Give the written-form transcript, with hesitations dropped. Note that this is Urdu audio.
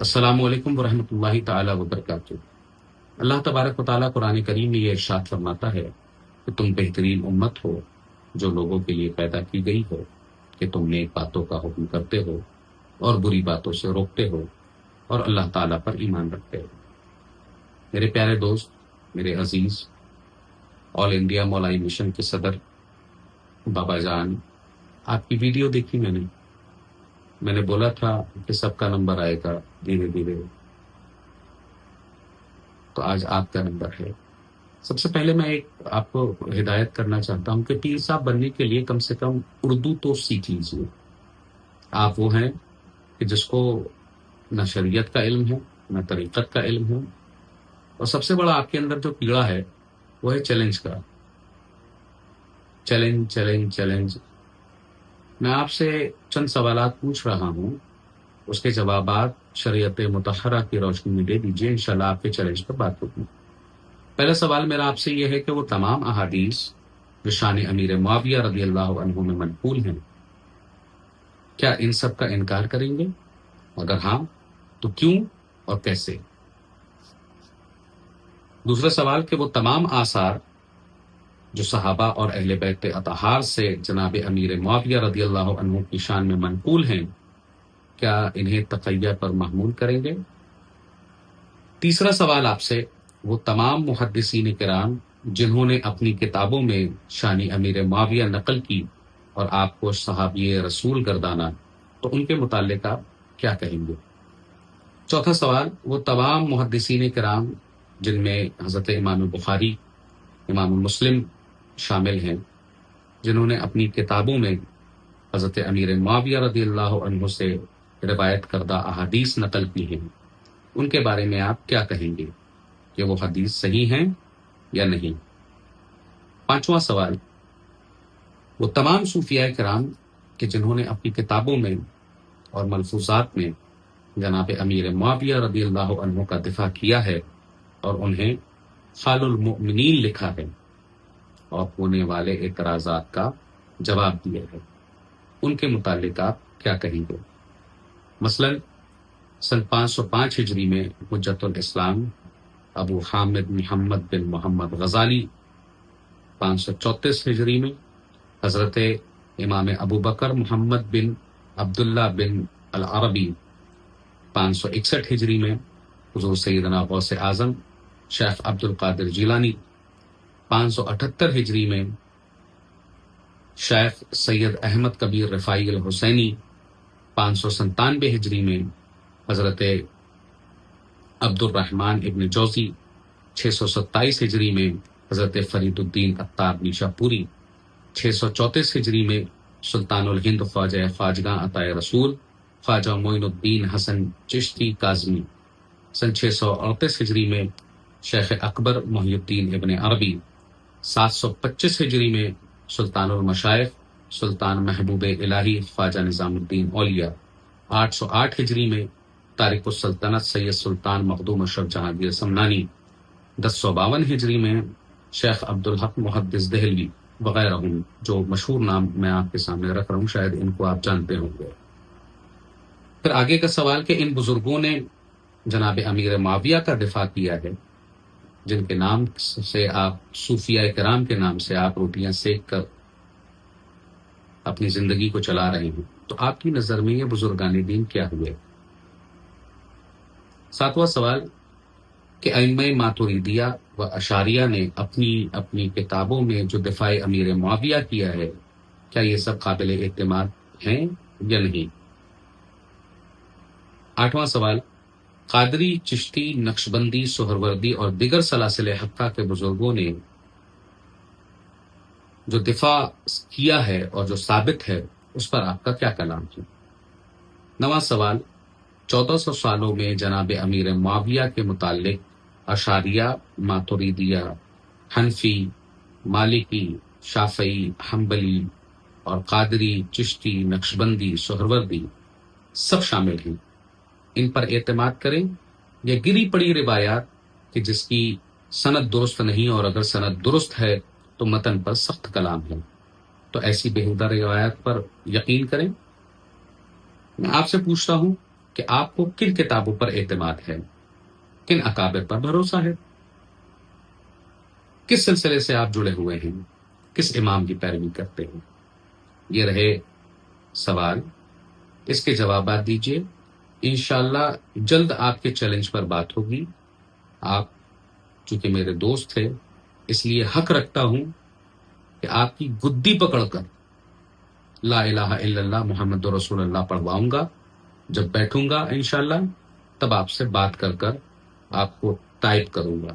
السلام علیکم ورحمۃ اللہ تعالی وبرکاتہ۔ اللہ تبارک و تعالیٰ قرآن کریم میں یہ ارشاد فرماتا ہے کہ تم بہترین امت ہو جو لوگوں کے لیے پیدا کی گئی ہو، کہ تم نیک باتوں کا حکم کرتے ہو اور بری باتوں سے روکتے ہو اور اللہ تعالیٰ پر ایمان رکھتے ہو۔ میرے پیارے دوست، میرے عزیز، آل انڈیا مولائی مشن کے صدر بابا جان، آپ کی ویڈیو دیکھی میں نے بولا تھا کہ سب کا نمبر آئے گا دھیرے دھیرے، تو آج آپ کا نمبر ہے۔ سب سے پہلے میں آپ کو ہدایت کرنا چاہتا ہوں کہ پیر صاحب بننے کے لیے کم سے کم اردو تو سیکھ لیجیے۔ آپ وہ ہیں کہ جس کو نہ شریعت کا علم ہے، نہ طریقت کا علم ہے، اور سب سے بڑا آپ کے اندر جو کیڑا ہے وہ ہے چیلنج کا۔ Challenge challenge challenge. میں آپ سے چند سوالات پوچھ رہا ہوں، اس کے جوابات شریعت مطہرہ کی روشنی میں دے دیجیے، انشاءاللہ آپ کے چیلنج پر بات ہوگی۔ پہلا سوال میرا آپ سے یہ ہے کہ وہ تمام احادیث جو شان امیر معاویہ رضی اللہ عنہ میں منقول ہیں، کیا ان سب کا انکار کریں گے؟ اگر ہاں تو کیوں اور کیسے؟ دوسرا سوال کہ وہ تمام آثار جو صحابہ اور اہل بیت اطہار سے جناب امیر معاویہ رضی اللہ عنہ کی شان میں منقول ہیں، کیا انہیں تقیہ پر محمول کریں گے؟ تیسرا سوال آپ سے وہ تمام محدثین کرام جنہوں نے اپنی کتابوں میں شان امیر معاویہ نقل کی اور آپ کو صحابی رسول گردانا، تو ان کے متعلق آپ کیا کہیں گے؟ چوتھا سوال وہ تمام محدثین کرام جن میں حضرت امام بخاری، امام مسلم شامل ہیں، جنہوں نے اپنی کتابوں میں حضرت امیر معاویہ رضی اللہ عنہ سے روایت کردہ احادیث نقل کی ہیں، ان کے بارے میں آپ کیا کہیں گے کہ وہ حدیث صحیح ہیں یا نہیں؟ پانچواں سوال وہ تمام صوفیاء کرام کہ جنہوں نے اپنی کتابوں میں اور ملفوظات میں جناب امیر معاویہ رضی اللہ عنہ کا دفاع کیا ہے اور انہیں خال المؤمنین لکھا ہے اور ہونے والے اعتراضات کا جواب دیا ہے، ان کے متعلق آپ کیا کہیں گے؟ مثلا سن 505 ہجری میں حجت الاسلام ابو حامد محمد بن محمد غزالی، 534 ہجری میں حضرت امام ابو بکر محمد بن عبداللہ بن العربی، 561 ہجری میں حضور سیدنا غوث اعظم شیخ عبد القادر جیلانی، 578 ہجری میں شیخ سید احمد کبیر رفاعی الحسینی، 597 ہجری میں حضرت عبد الرحمن ابن جوزی، 627 ہجری میں حضرت فرید الدین عطار نیشا پوری، 634 ہجری میں سلطان الہند خواجہ خواجگاں عطائے رسول خواجہ معین الدین حسن چشتی کاظمی، سن 638 ہجری میں شیخ اکبر محی الدین ابن عربی، 725 ہجری میں سلطان المشائخ سلطان محبوب الہی خواجہ نظام الدین اولیاء، 808 ہجری میں تارک السلطنت سید سلطان مخدوم اشرف جہانگیر سمنانی، 1052 ہجری میں شیخ عبدالحق محدث دہلوی وغیرہ ہوں، جو مشہور نام میں آپ کے سامنے رکھ رہا ہوں، شاید ان کو آپ جانتے ہوں گے۔ پھر آگے کا سوال کہ ان بزرگوں نے جناب امیر معاویہ کا دفاع کیا ہے، جن کے نام سے آپ صوفیاء کرام کے نام سے آپ روٹیاں سیک کر اپنی زندگی کو چلا رہے ہیں، تو آپ کی نظر میں یہ بزرگان دین کیا ہوئے؟ ساتواں سوال کہ ائمہ ماتریدیہ و اشاریہ نے اپنی کتابوں میں جو دفاع امیر معاویہ کیا ہے، کیا یہ سب قابل اعتماد ہیں یا نہیں؟ آٹھواں سوال قادری، چشتی، نقشبندی، سہروردی اور دیگر سلاسل حقہ کے بزرگوں نے جو دفاع کیا ہے اور جو ثابت ہے، اس پر آپ کا کیا کلام ہے؟ نواں سوال 1400 سالوں میں جناب امیر معاویہ کے متعلق اشاریہ، ماتریدیہ، حنفی، مالکی، شافعی، حنبلی اور قادری، چشتی، نقشبندی، سہروردی سب شامل ہیں، ان پر اعتماد کریں یا گری پڑی روایات کہ جس کی سند درست نہیں، اور اگر سند درست ہے تو متن پر سخت کلام ہے، تو ایسی بےہودہ روایات پر یقین کریں؟ میں آپ سے پوچھتا ہوں کہ آپ کو کن کتابوں پر اعتماد ہے، کن اکابر پر بھروسہ ہے، کس سلسلے سے آپ جڑے ہوئے ہیں، کس امام کی پیروی کرتے ہیں۔ یہ رہے سوال، اس کے جوابات دیجیے۔ انشاءاللہ جلد آپ کے چیلنج پر بات ہوگی۔ آپ چونکہ میرے دوست تھے، اس لیے حق رکھتا ہوں کہ آپ کی گدی پکڑ کر لا الہ الا اللہ محمد رسول اللہ پڑھواؤں گا۔ جب بیٹھوں گا انشاءاللہ تب آپ سے بات کر کر آپ کو ٹائپ کروں گا۔